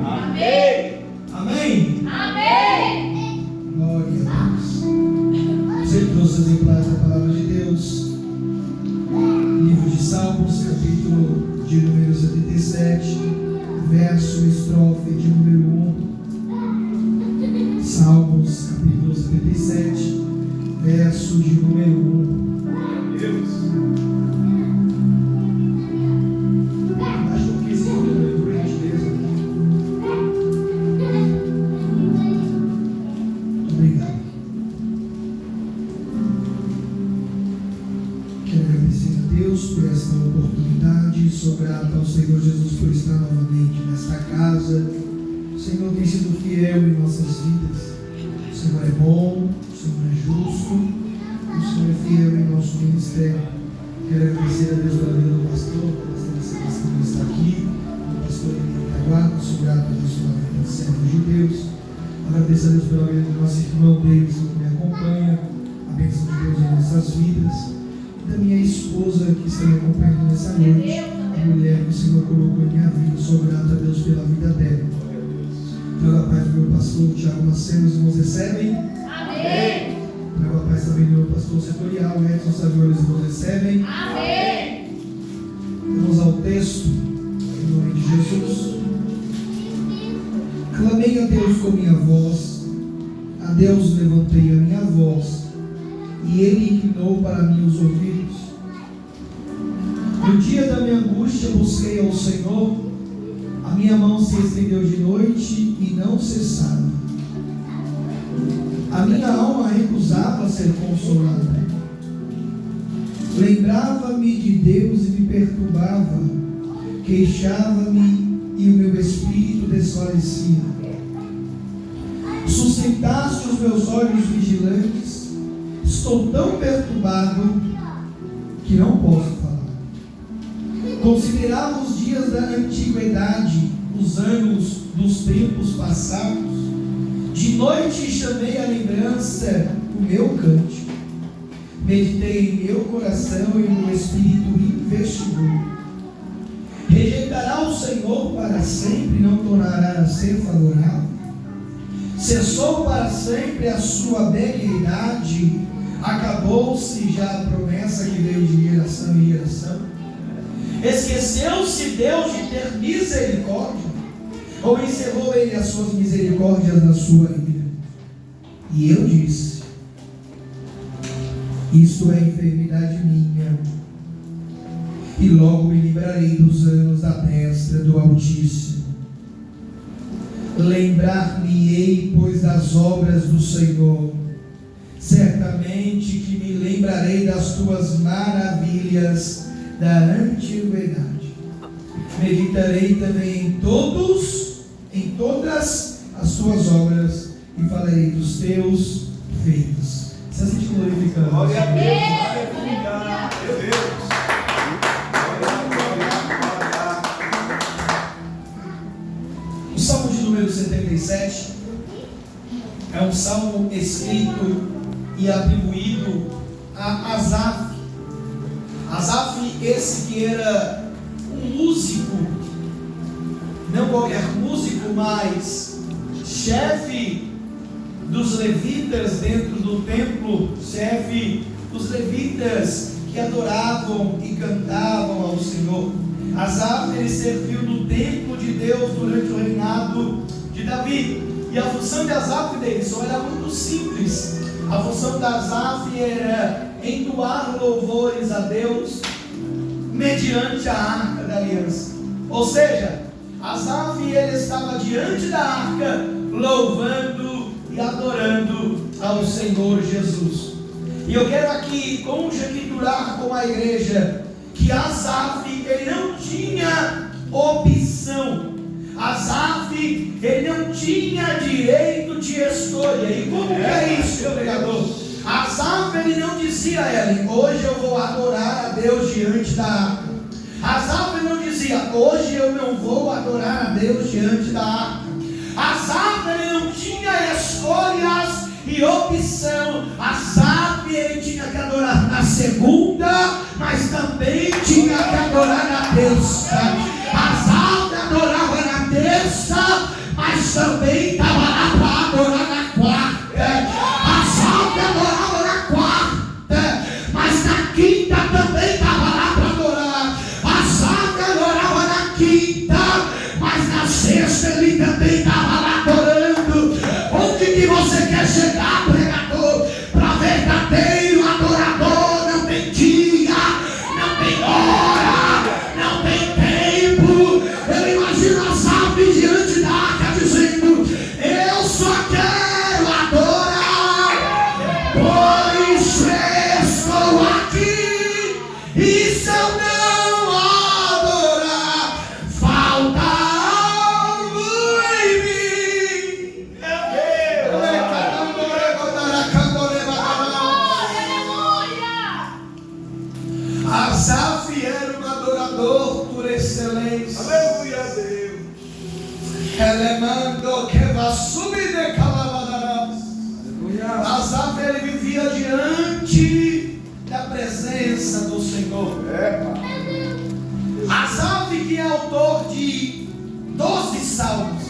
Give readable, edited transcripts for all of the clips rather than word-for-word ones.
Amém. Amém? Amém. Glória a Deus. Você trouxe exemplares da palavra de Deus. Livro de Salmos, capítulo de número 77, verso estrofe de número 1. Salmos, capítulo 77, verso de número 1. Deus. Acho que esse número, por gentileza. Obrigado. Quero agradecer a Deus por esta oportunidade. Sou grato ao Senhor Jesus por estar novamente nesta casa. O Senhor tem sido fiel em nossas vidas. O Senhor é bom, o Senhor é justo, o Senhor é fiel em nosso ministério. Quero agradecer a Deus pela vida do pastor, pela Sebastião que está aqui, do pastor Henrique Taguardo. Sou grato a Deus pela vida dos servos de Deus. Agradeço a Deus pela vida do nosso irmão Deus que me acompanha, a bênção de Deus em nossas vidas, e da minha esposa que está me acompanhando nessa noite, a mulher que o Senhor colocou em minha vida. Sou grato a Deus pela vida dela. Pela paz do meu pastor Tiago Macedo, os irmãos recebem. Amém. Pela paz também do meu pastor setorial, Edson Savior, os irmãos recebem. Amém. Vamos ao texto, em nome de Jesus. Clamei a Deus com minha voz, a Deus levantei a minha voz, e Ele inclinou para mim os ouvidos. No dia da minha angústia busquei ao Senhor, a minha mão se estendeu de noite e não cessava. A minha alma recusava ser consolada. Lembrava-me de Deus e me perturbava, queixava-me e o meu espírito desfalecia. Sustentaste os meus olhos vigilantes, estou tão perturbado que não posso falar. Considerava os dias da antiguidade, os anos dos tempos passados. De noite chamei à lembrança o meu cântico. Meditei em meu coração e no espírito investigou. Rejeitará o Senhor para sempre, não tornará a ser favorável. Cessou para sempre a sua benignidade, acabou-se já a promessa que veio de geração em geração. Esqueceu-se Deus de ter misericórdia, ou encerrou Ele as suas misericórdias na sua ira? E eu disse: isto é enfermidade minha, e logo me livrarei dos anos da destra do Altíssimo. Lembrar-me-ei, pois, das obras do Senhor, certamente que me lembrarei das tuas maravilhas da antiguidade. Meditarei também em todas as tuas obras, e falarei dos teus feitos. Se a gente glorificando. Glória a Deus. Aleluia. Meu Deus. O Salmo de número 77 é um salmo escrito e atribuído a Asaf. Asaf, esse que era um músico, não qualquer músico, mas chefe dos levitas dentro do templo, chefe dos levitas que adoravam e cantavam ao Senhor. Asaf, ele serviu no templo de Deus durante o reinado de Davi, e a função de Asaf era muito simples. A função de Asaf era entoar louvores a Deus mediante a arca da aliança. Ou seja, Asaf, ele estava diante da arca louvando e adorando ao Senhor Jesus. E eu quero aqui conjecturar com a igreja que Asaf, ele não tinha opção. Asaf, ele não tinha direito de escolha. E como que é isso, meu pregador? Asaf, ele não dizia a ela: hoje eu vou adorar a Deus diante da arca. Asaf, ele não dizia: hoje eu não vou adorar a Deus diante da arca. Asaf, ele não tinha escolhas e opção. Asaf, ele tinha que adorar na segunda, mas também tinha que adorar na terça. Asaf adorava na terça, ele também estava lá adorando. Onde que você quer chegar, pregador? Para verdadeiro adorador não tem dia, não tem hora, não tem tempo. Eu imagino Asaf diante da arca dizendo: eu só quero adorar, pois estou aqui, e se eu não adorar, falta algo em mim. Asaf era um adorador por excelência. Aleluia, Deus. Elemando que vai subir de calabadaras. Asaf, ele vivia diante da presença do Senhor. Asaf, que é autor de 12 salmos,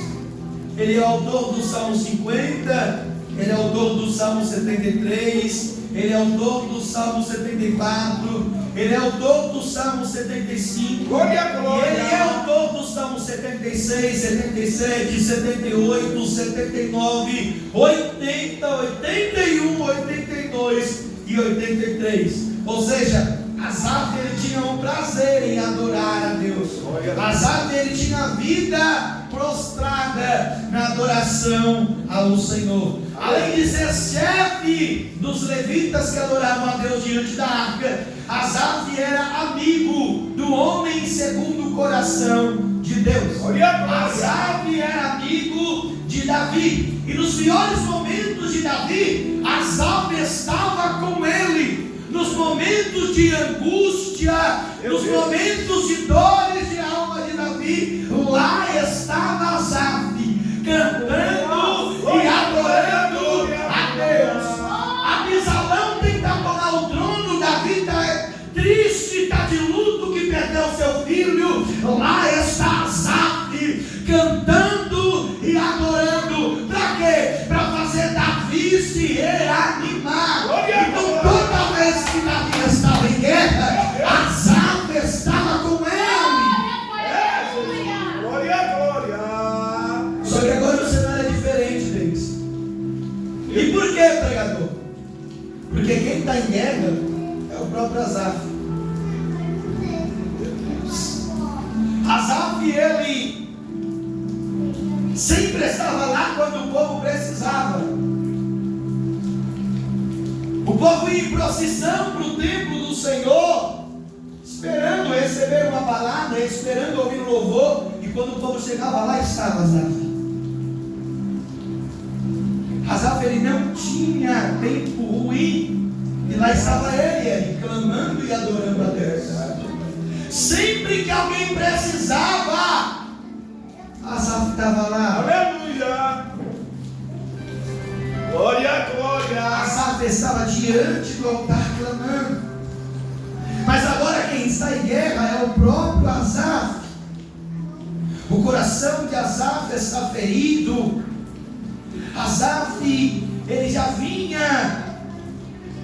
ele é autor do Salmo 50, ele é autor do Salmo 73, ele é autor do Salmo 74, ele é autor do Salmo 75, Glória, glória. e ele é autor do Salmo 76, 77, 78, 79, 80, 81, 82 e 83. Ou seja, Asaf, ele tinha um prazer em adorar a Deus. Asaf, ele tinha a vida prostrada na adoração ao Senhor. Além de ser chefe dos levitas que adoravam a Deus diante da arca, Asaf era amigo do homem segundo o coração de Deus. Asaf era amigo de Davi, e nos piores momentos de Davi, Asaf estava com ele. Nos momentos de angústia, nos momentos de dores de alma de Davi, lá estava Asaf, cantando e adorando a Deus. Abisalão tenta tomar o trono, Davi está triste, está de luto que perdeu seu filho. Lá está Asaf, cantando e adorando. Para quê? Para fazer Davi se reanimar. Então toda vez que Davi estava em guerra, Asaf estava com ele. Glória, glória. Só que agora o cenário é diferente deles. E por que, pregador? Porque quem está em guerra é o próprio Asaf. Asaf, ele sempre estava lá quando o povo precisava. O povo ia em procissão para o templo do Senhor, esperando receber uma palavra, esperando ouvir um louvor. E quando o povo chegava lá, estava Asaf. Asaf, ele não tinha tempo ruim, e lá estava ele clamando e adorando a Deus. Sempre que alguém precisava, Asaf estava lá. Aleluia. Glória, glória. Asaf estava diante do altar clamando. Mas agora quem está em guerra é o próprio Asaf. O coração de Asaf está ferido. Asaf, ele já vinha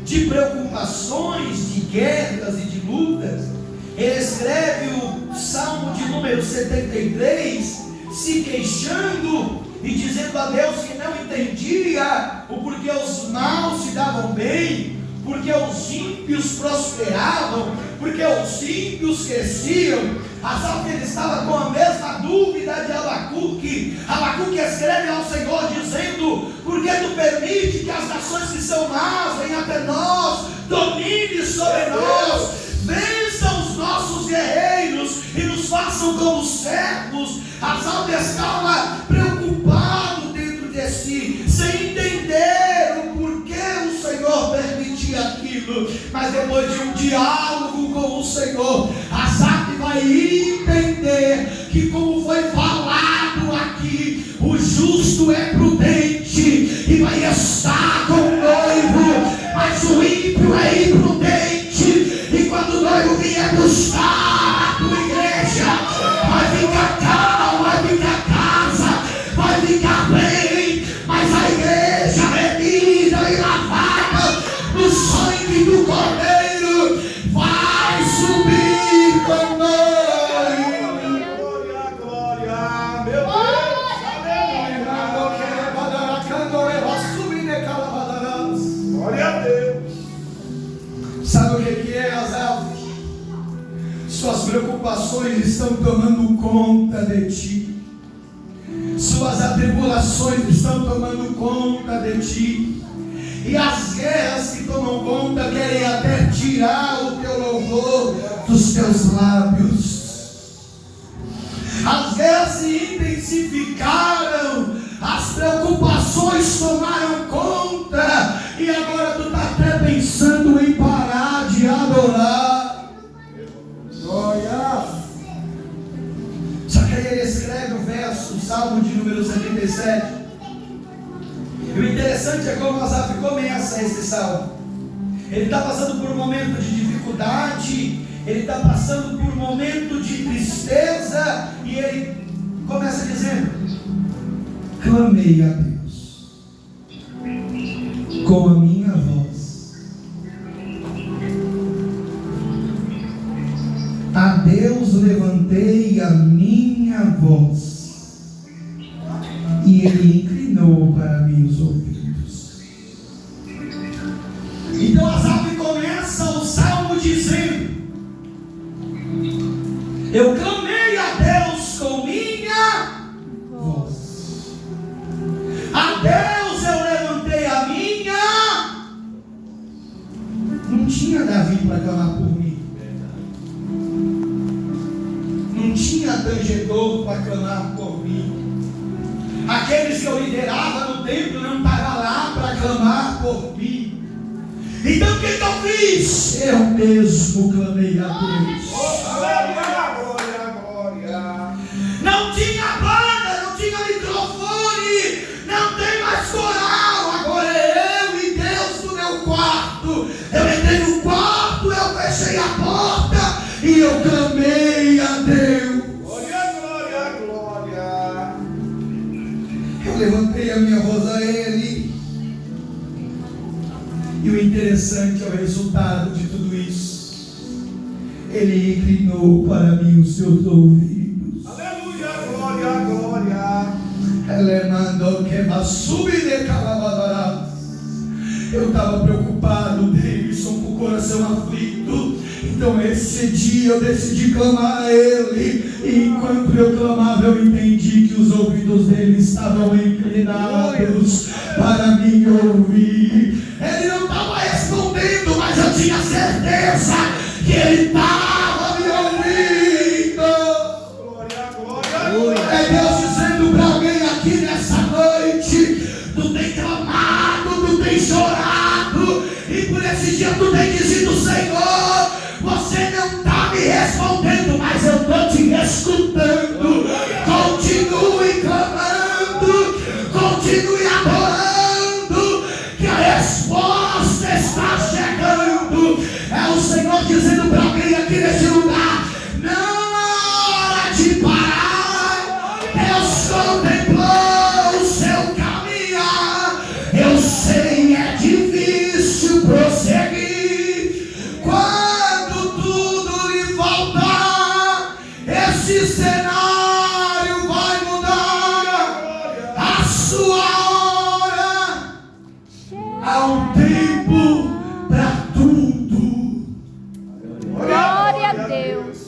de preocupações, de guerras e de lutas. Ele escreve o Salmo de número 73, se queixando e dizendo a Deus que não entendia o porquê os maus se davam bem, porque os ímpios prosperavam, porque os ímpios cresciam. Asaf, ele estava com a mesma dúvida de Abacuque. Abacuque escreve ao Senhor dizendo: por que tu permite que as nações que são más venham até nós, domine sobre nós, vençam os nossos guerreiros e nos façam como servos. Asaf estava preocupado dentro de si, sem entender o porquê o Senhor permitia aquilo. Mas depois de um diálogo com o Senhor, Asaf vai entender que, como foi falado aqui, o justo é prudente e vai estar com o noivo, mas o ímpio é imprudente. E quando o noivo vier buscar a tua igreja, vai ficar calmo, vai ficar casa, vai ficar bem, mas a igreja remida e lavada no sangue do Cordeiro vai subir com nós. Glória, glória. Meu Deus. Suas preocupações estão tomando conta de ti. Suas atribulações estão tomando conta de ti. E as guerras que tomam conta querem até tirar o teu louvor dos teus lábios. As guerras se intensificaram, as preocupações tomaram conta, e agora tu está até pensando em parar de adorar. Glória! Só que aí ele escreve o verso, o Salmo de número 77. E o interessante é como Asaf começa esse salmo. Ele está passando por um momento de dificuldade, ele está passando por um momento de tristeza, e ele começa dizendo: clamei a Deus com a minha voz, a Deus levantei a minha voz, e Ele inclinou para mim os ouvidos. Então Asaf começa o salmo dizendo: eu clamei a Deus com minha voz, a Deus eu levantei a minha. Não tinha Davi para clamar por mim, não tinha tangedor para clamar por mim. Aqueles que eu liderava no templo não estavam lá para clamar por mim. Então o que eu fiz? Eu mesmo clamei a Deus. Glória, glória. Não tinha banda, não tinha microfone, não tem mais coral. Agora é eu e Deus no meu quarto. Eu entrei no quarto, eu fechei a porta e eu clamei a Deus. Glória, glória, glória. Eu levantei a minha voz a Ele. E o interessante é o resultado de tudo isso. Ele inclinou para mim os seus ouvidos. Aleluia, glória, glória. Ele mandou que vai subir de calabadarás. Eu estava preocupado, Davidson, com o coração aflito. Então esse dia eu decidi clamar a Ele. E enquanto eu clamava, eu entendi que os ouvidos dele estavam inclinados para me ouvir. Ele não estava respondendo, mas eu tinha certeza que ele estava me ouvindo. Glória, glória, glória. É Deus dizendo para alguém aqui nessa noite: tu tem clamado, tu tem chorado, e por esse dia tu tem dizido: Senhor, você não está me respondendo, mas eu estou te escutando. Continue clamando, continue adorando, que a resposta está chegando. É o Senhor dizendo para alguém aqui nesse lugar: não é hora de parar. Deus contemplou o seu caminhar. Eu sei, é difícil prosseguir. Quando tudo lhe faltar, esse cenário vai mudar. A sua hora, há um tempo para tudo. Glória a Deus.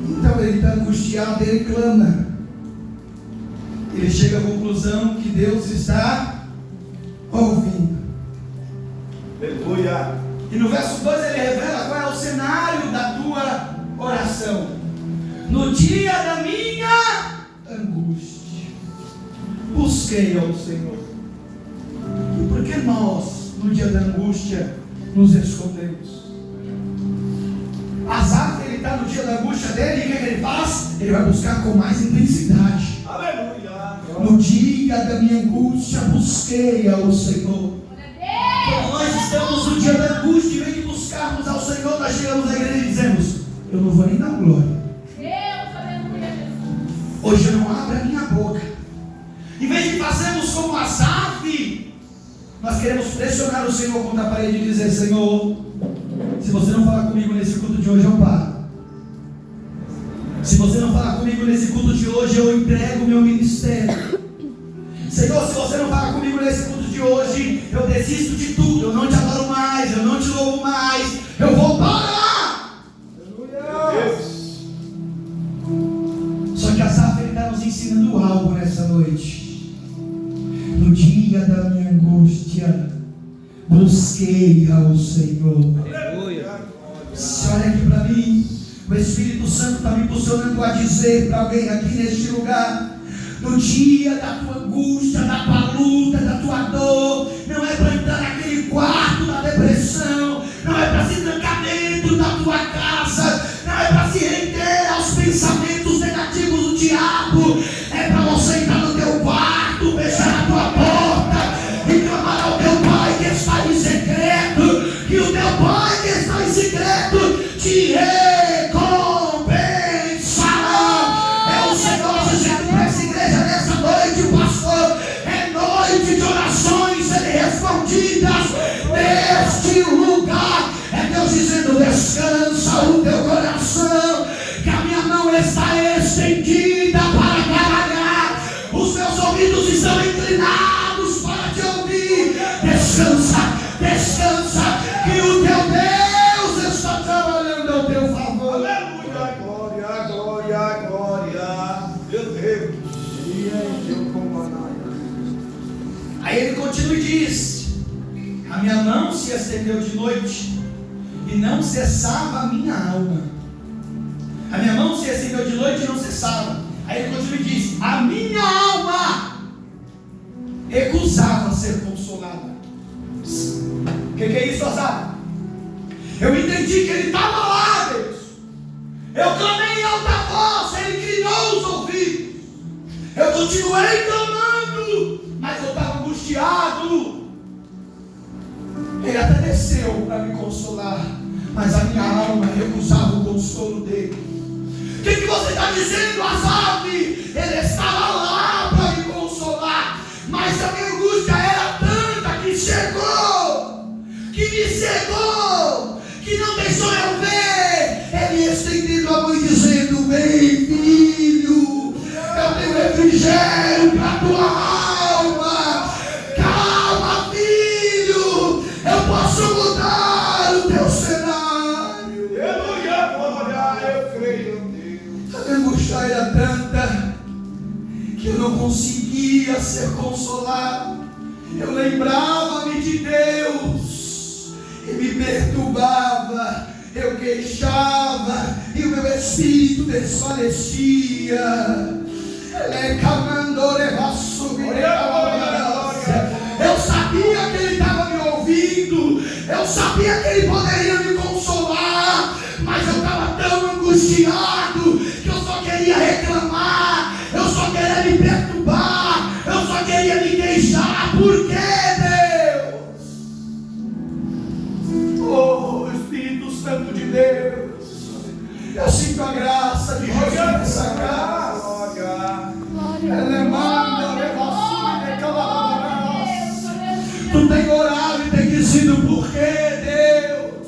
Então ele está angustiado, ele clama. Ele chega à conclusão que Deus está ouvindo. Aleluia. E no verso 2 ele revela qual é o cenário da tua oração. No dia da minha angústia, busquei ao Senhor. E por que nós, no dia da angústia, nos escondemos? Asaf, ele está no dia da angústia dele, e o que ele faz? Ele vai buscar com mais intensidade. Aleluia. No dia da minha angústia, busquei ao Senhor. Quando nós estamos no dia da angústia, em vez de buscarmos ao Senhor, nós chegamos à igreja e dizemos: eu não vou nem dar glória. Hoje eu não abro a minha boca. Em vez de fazermos como Asaf, nós queremos pressionar o Senhor contra a parede e dizer: Senhor, se você não falar comigo nesse culto de hoje, eu paro. Se você não falar comigo nesse culto de hoje, eu entrego o meu ministério. Senhor, se você não falar comigo nesse culto de hoje, eu desisto de tudo. Eu não te adoro mais, eu não te louvo mais. Eu vou parar. ensinando algo nessa noite. No dia da minha angústia, busquei ao Senhor. Você olha aqui para mim. O Espírito Santo está me impulsionando a dizer para alguém aqui neste lugar: no dia da tua angústia, da tua luta, da tua dor, não é para entrar naquele quarto da depressão, não é para se trancar dentro da tua casa, não é para se render aos pensamentos negativos do diabo, é para você entrar no teu quarto, fechar a tua porta e clamar ao teu Pai que está em secreto, que o teu Pai que está em secreto te neste lugar. É Deus dizendo: descansa o teu coração, que a minha mão está estendida para trabalhar, os meus ouvidos estão inclinados para te ouvir. Descansa, descansa, que o teu Deus está trabalhando ao teu favor. Aleluia, glória, glória, glória. Meu Deus. Aí ele continua e diz: a minha mão se estendeu de noite e não cessava a minha alma. A minha mão se estendeu de noite e não cessava. Aí ele continua e diz: a minha alma recusava ser consolada. O que é isso, Azar? Eu entendi que ele estava lá, Deus. Eu clamei em alta voz, ele inclinou os ouvidos. Eu continuei clamando, mas eu estava angustiado. Ele até desceu para me consolar, mas a minha alma recusava o consolo dele. O que você está dizendo, Asaf? Ele estava lá para me consolar, mas a minha angústia era tanta que cegou, que me cegou, que não deixou eu ver. Ele estendendo a mão e dizendo: vem, filho, eu tenho refrigério para tua alma. Calma, filho, eu posso mudar o teu cenário. Aleluia, glória, eu creio em Deus. A minha angústia era tanta que eu não conseguia ser consolado. Eu lembrava-me de Deus e me perturbava. Eu queixava e o meu espírito desfalecia. Eu sabia que ele estava me ouvindo, eu sabia que ele poderia me consolar, mas eu estava tão angustiado que eu só queria reclamar, eu só queria me perturbar, eu só queria me queixar. Por que, Deus? Oh, Espírito Santo de Deus, eu sinto a graça de Jesus nessa casa. Tu tem orado e tem dizido: por que, Deus?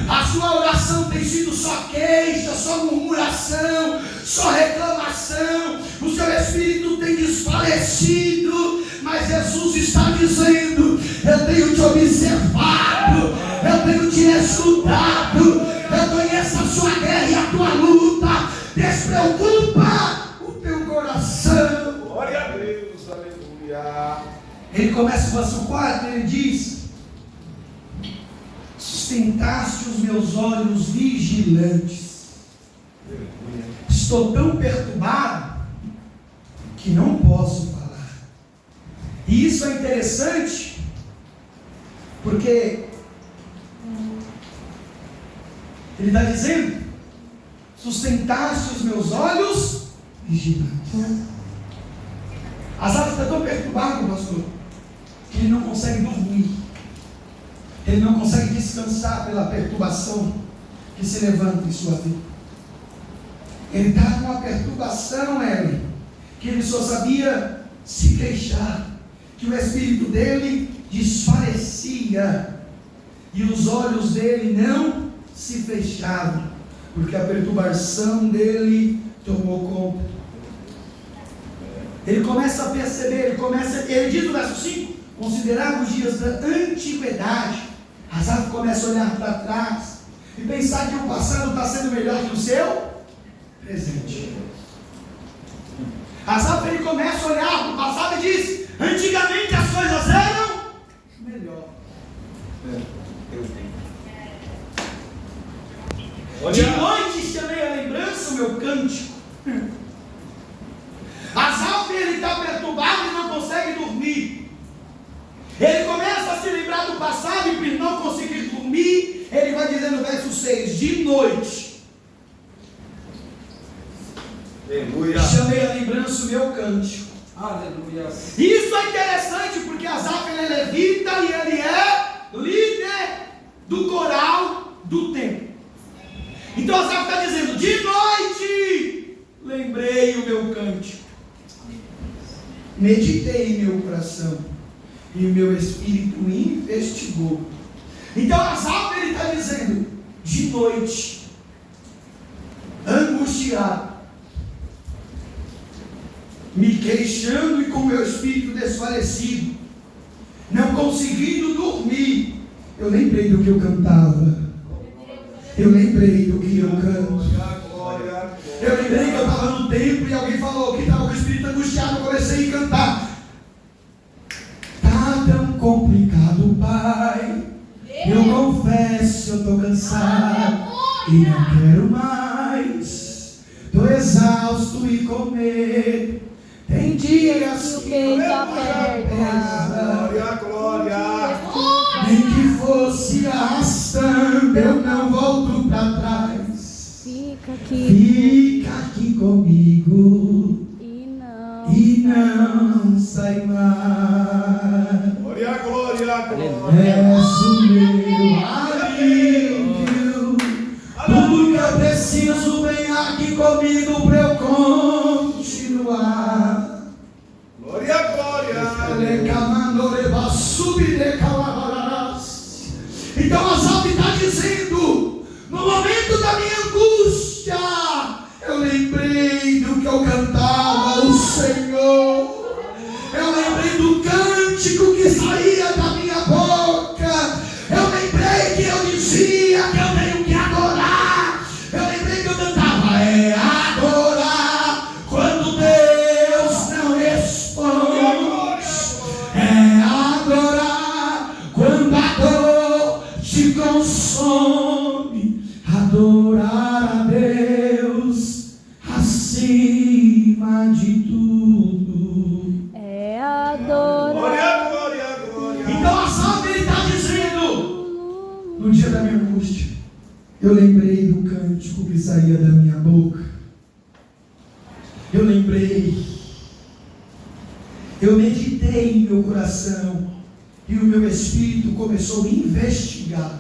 A sua oração tem sido só queixa, só murmuração, só reclamação. O seu espírito tem desfalecido, mas Jesus está dizendo: eu tenho te observado, eu tenho te escutado, eu conheço a sua guerra e a tua luta. Despreocupa o teu coração. Glória a Deus, aleluia. Ele começa o verso 4, ele diz: sustentaste os meus olhos vigilantes. Estou tão perturbado que não posso falar. E isso é interessante, porque ele está dizendo: sustentaste os meus olhos vigilantes. Asaf está tão perturbado, pastor, que ele não consegue dormir. Ele não consegue descansar pela perturbação que se levanta em sua vida. Ele está com uma perturbação, que ele só sabia se queixar, que o espírito dele desfalecia e os olhos dele não se fechavam, porque a perturbação dele tomou conta. Ele começa a perceber, ele diz no verso 5: considerar os dias da antiguidade. Asaf começa a olhar para trás e pensar que o passado está sendo melhor que o seu presente. Asaf, ele começa a olhar para o passado e diz: antigamente as coisas eram melhor. De noite chamei a lembrança o meu cântico. Asaf, ele está perturbado e não consegue dormir. Ele começa a se lembrar do passado e por não conseguir dormir, ele vai dizer no verso 6: de noite chamei a lembrança o meu cântico. Aleluia. Isso é interessante porque Asaf, ele é levita e ele é líder do coral do templo. Então Asaf está dizendo: de noite lembrei o meu cântico, meditei em meu coração e o meu espírito investigou. Então Asaf, ele está dizendo: de noite, angustiado, me queixando e com meu espírito desfalecido, não conseguindo dormir, eu lembrei do que eu cantava. Eu lembrei do que eu canto. Eu lembrei que eu estava no templo e alguém falou que estava com o espírito angustiado. Eu comecei a cantar. Tá tão complicado, Pai. Eu confesso, eu estou cansado e não quero mais. Estou exausto e com medo. Tem dias que o peito aperta. Glória. Nem que fosse arrastando, eu não volto para trás. Fica aqui comigo e não sai mais. Glória, glória, És o meu alívio. Tudo que eu preciso, vem aqui comigo para eu continuar. glória, glória. Então Asaf está dizendo: no momento da minha angústia, eu lembrei do que eu cantava, o Senhor. Eu lembrei do cântico que saía da minha boca. Eu lembrei que eu dizia que eu tenho que adorar. Eu lembrei que eu cantava: é adorar quando Deus não responde. É adorar quando a dor te consome. Adorar a Deus acima de tudo. É adorar. Glória, glória, glória. Então Asaf, ele está dizendo: no dia da minha angústia, eu lembrei do cântico que saía da minha boca. Eu lembrei. Eu meditei em meu coração e o meu espírito começou a investigar.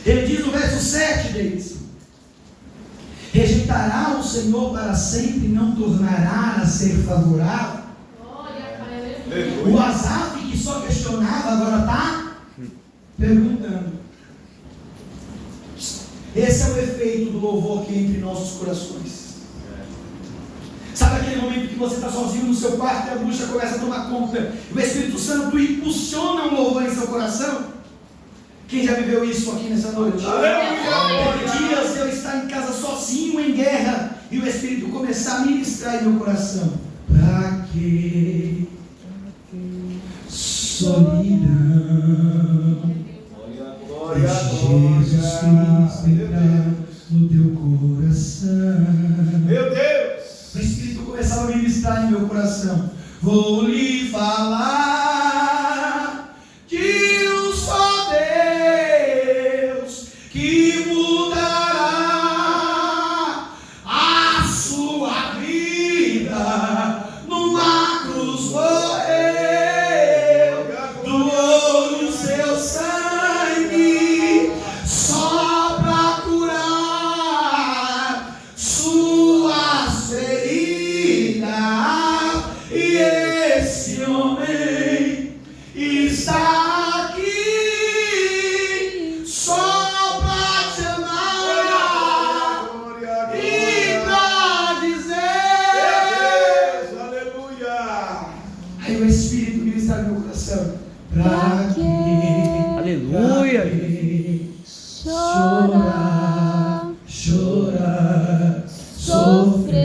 Ele diz no verso 7 deles: rejeitará o Senhor para sempre, não tornará a ser favorável. O Asaf, que só questionava, agora está perguntando. Esse é o efeito do louvor que entra em nossos corações. Sabe aquele momento que você está sozinho no seu quarto e a angústia começa a tomar conta, e o Espírito Santo impulsiona um louvor em seu coração? Quem já viveu isso aqui nessa noite? Teve dias de eu estar em casa sozinho em guerra e o Espírito começar a ministrar em meu coração. Pra que solidão? Glória, Jesus Cristo entrar no teu coração. meu Deus. O Espírito começava a ministrar em meu coração. Vou lhe falar de um só Deus que mudará a sua vida. Numa cruz morreu, doou o seu sangue só para curar suas feridas. E esse homem está aqui só para te amar Glória, e para dizer. Deus, aleluia. Aí o Espírito ministra no meu coração. Pra que Aleluia. chorar, chorar, sofrer?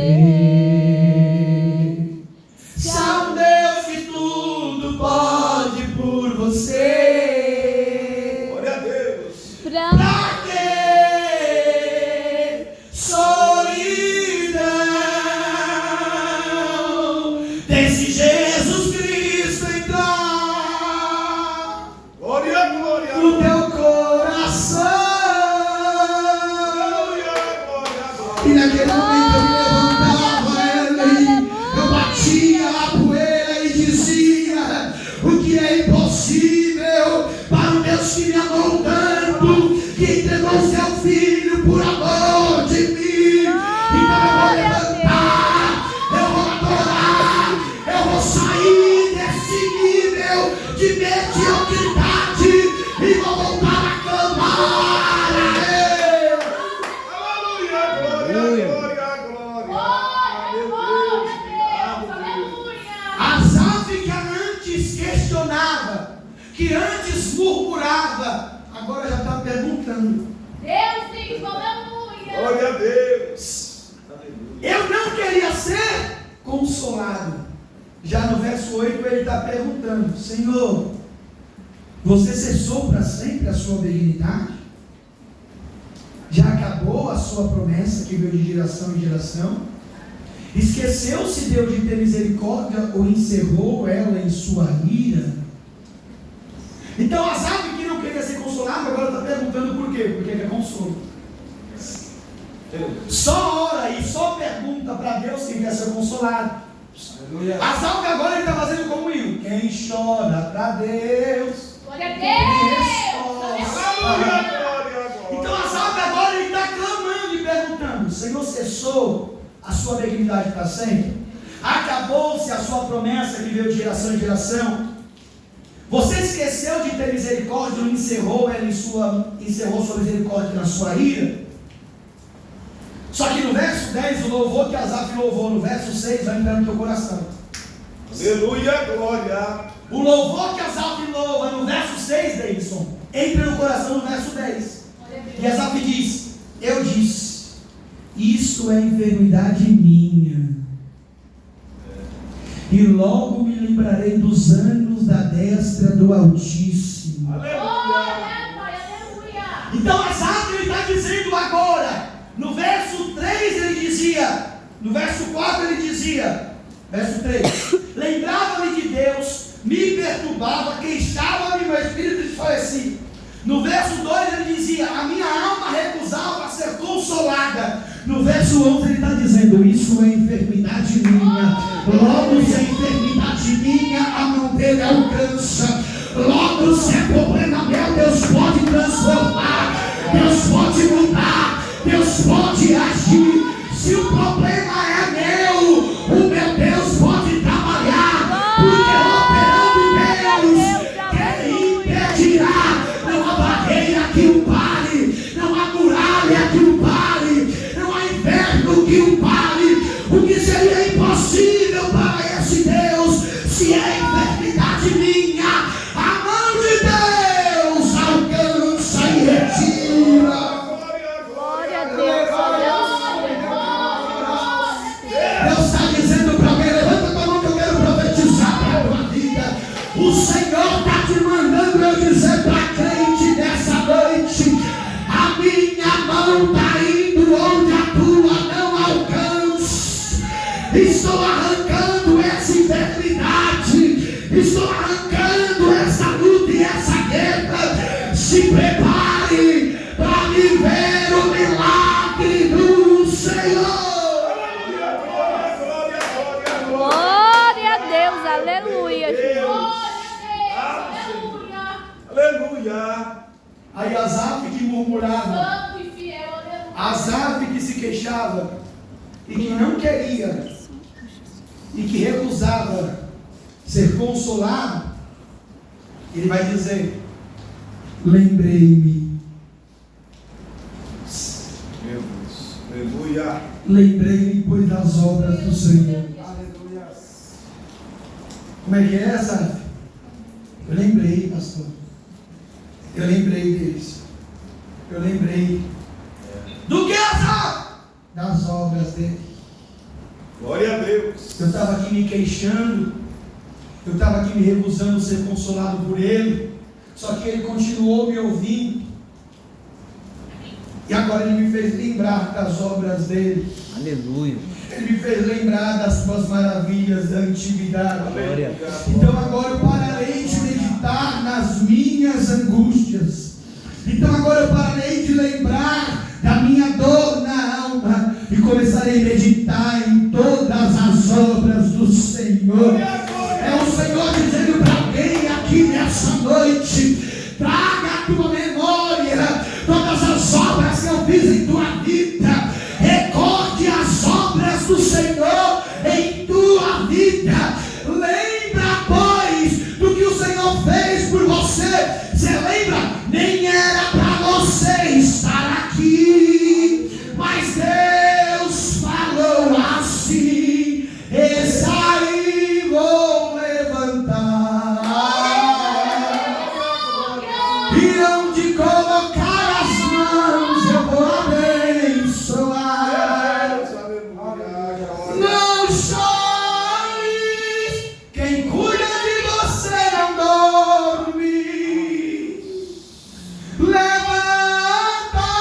Desse Jesus Cristo entrar Glória, glória. no teu coração. Glória, glória, glória. E naquele momento eu me levantava, eu batia a poeira e dizia: o que é impossível para o Deus que me amou tanto, que entregou seu filho por amor de mim. Então eu vou levantar, eu vou adorar, eu vou sair desse nível de mediocridade e vou voltar a clamar a Ele. Aleluia, glória, glória, glória. Asaf, que antes questionava, que antes murmurava, agora já está perguntando. Deus tem aleluia. Glória a Deus. Eu não queria ser consolado. Já no verso 8 ele está perguntando: Senhor, você cessou para sempre a sua benignidade? Já acabou a sua promessa que veio de geração em geração? Esqueceu-se Deus de ter misericórdia ou encerrou ela em sua ira? Então Asaf, que não queria ser consolado, agora está perguntando por quê? Porque quer consolo. Só ora e só pergunta para Deus quem quer ser consolado. Asaf agora ele está fazendo como eu. Quem chora para Deus, Glória a quem Deus. Aleluia, responde. glória, Então glória. Asaf agora ele está clamando e perguntando: Senhor, cessou a sua benignidade para sempre? Acabou-se a sua promessa que veio de geração em geração? Você esqueceu de ter misericórdia ou encerrou sua misericórdia na sua ira? Só que no verso 10, o louvor que Asaf louvou, no verso 6, vai entrar no teu coração. Aleluia, glória. O louvor que Asaf louva no verso 6, Davidson, entra no coração no verso 10. E Asaf diz: eu disse, isto é enfermidade minha, e logo me lembrarei dos anos da destra do Altíssimo. Aleluia. Então Asaf está dizendo agora, no verso 3 ele dizia, no verso 4 ele dizia, verso 3, lembrava-me de Deus, me perturbava, queixava-me, meu espírito desfalecia. No verso 2 ele dizia: a minha alma recusava ser consolada. No verso 11 ele está dizendo: isso é enfermidade minha. Logo, se é enfermidade minha, a mão dele alcança. Logo, se é problema meu, Deus pode transformar, Deus pode mudar, Deus pode agir. Se o problema é meu, o meu Deus pode trabalhar, porque operando Deus, quem impedirá? Não há barreira que o pare, não há muralha que o pare, não há inferno que o pare. O que seria impossível para esse Deus, se é enfermidade minha, a mão de Deus alcança e retira. Glória a Deus, aleluia. Deus está dizendo para alguém: levanta a mão que eu quero profetizar para a tua vida. O Senhor está te mandando eu dizer para crente nessa noite: a minha mão está indo onde a tua não alcança. Estou arrancando essa enfermidade, estou arrancando essa luta e essa guerra. Se prepare para viver o milagre do Senhor. Glória a Deus, aleluia. Aleluia. Aí Asaf que murmurava, Santo e fiel, aleluia. Asaf que se queixava e que não queria e que recusava ser consolado, ele vai dizer: lembrei-me, Meu Deus. Aleluia. lembrei-me, pois, das obras do Senhor. Aleluia. Como é que é, Asaf? Eu lembrei, pastor. Eu lembrei deles. Eu lembrei. Do que, Asaf? Das obras dele. Glória a Deus. Eu estava aqui me queixando, eu estava aqui me recusando ser consolado por ele, só que ele continuou me ouvindo, e agora ele me fez lembrar das obras dele. Aleluia. Ele me fez lembrar das tuas maravilhas da antiguidade. Glória. Então agora eu pararei de meditar nas minhas angústias. Então agora eu pararei de lembrar da minha dor na alma e começarei a meditar em todas as obras do Senhor. É o Senhor dizendo para alguém aqui nessa noite: traga a tua memória todas as obras que eu fiz em tua vida. Recorde as obras do Senhor em tua vida. Lembra, pois, do que o Senhor fez por você. Você lembra? Nem era para você estar aqui, mas Deus falou assim: eis aí vou levantar, e onde colocar as mãos eu vou abençoar. Não chores, quem cuida de você não dorme. Levanta,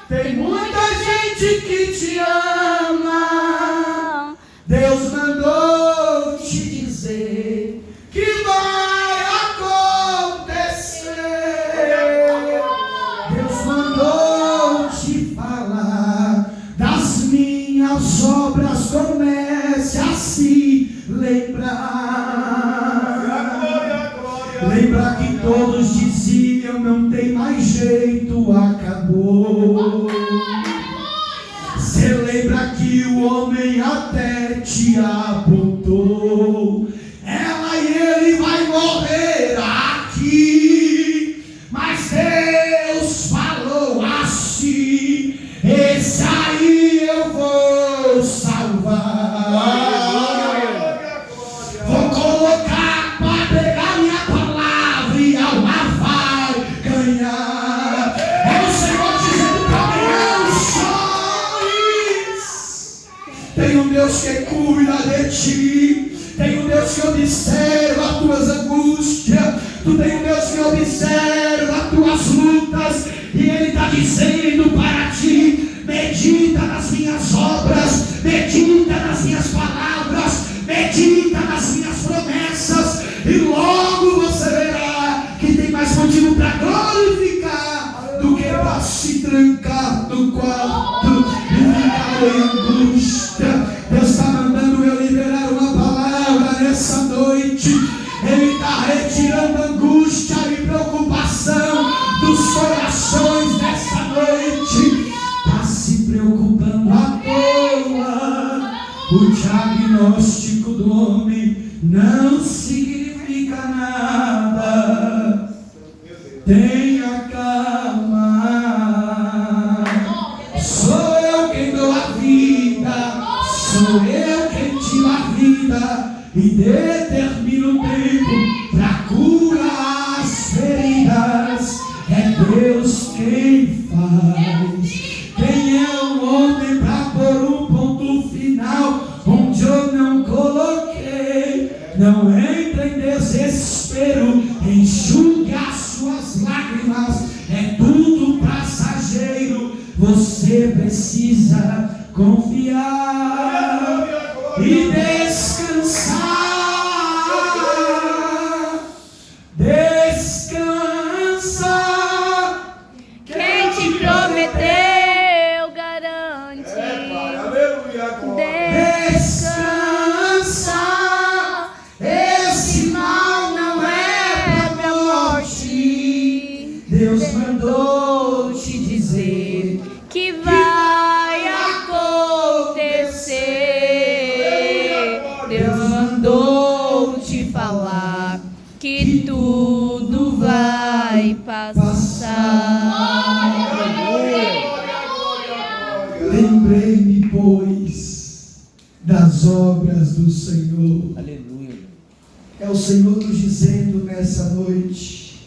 tem muita gente que te ama. Deus mandou te dizer que vai acontecer. Deus mandou te falar das minhas obras. Comece a se lembrar. Lembra que todos diziam: não tem mais jeito, acabou. Você lembra que o homem até te apontou: ela e ele vai morrer aqui, mas Deus falou assim: esse aí eu vou salvar. Vou colocar para pegar minha palavra e a alma vai ganhar. É o Senhor dizendo para mim: não chores. Tem um Deus que cuida de ti. Tem um Deus que observa as tuas angústias. Tu tem um Deus que observa as tuas lutas. E Ele está dizendo para ti: medita nas minhas obras, medita nas minhas palavras, medita nas minhas promessas, e logo você verá que tem mais motivo para glorificar do que para se trancar no quarto e ficar em angústia. Deus está mandando eu liberar uma palavra nessa noite. Ele está retirando angústia e preocupação dos corações nessa noite. Está se preocupando à toa. O diagnóstico do homem não significa nada. Tenha calma. Sou eu quem dou a vida. Sou eu quem tiro a vida e determino o tempo para curar as feridas. É Deus quem faz. Quem é o homem para pôr um ponto final onde eu não coloquei? Não entre em desespero, enxugue as suas lágrimas. É tudo passageiro. Você precisa confiar e descansar. Descansa. Quem te prometeu, garante. Descansa. Esse mal não é pra morte. Deus mandou te dizer Que vai acontecer. Deus mandou te falar que tudo vai passar. lembrei-me, pois, das obras do Senhor. Aleluia. É o Senhor nos dizendo nessa noite: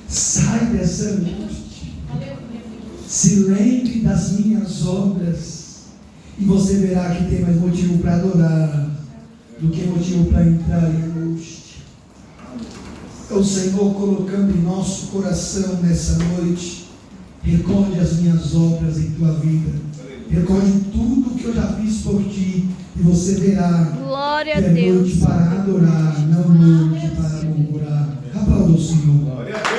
sai dessa angústia, se lembre das minhas obras, e você verá que tem mais motivo para adorar do que motivo para entrar em angústia. É o Senhor colocando em nosso coração nessa noite: recorde as minhas obras em tua vida, Recorde tudo que eu já fiz por ti e você verá Glória que a é noite Deus. para adorar, não noite para murmurar. Aplauda o Senhor. Glória a Deus.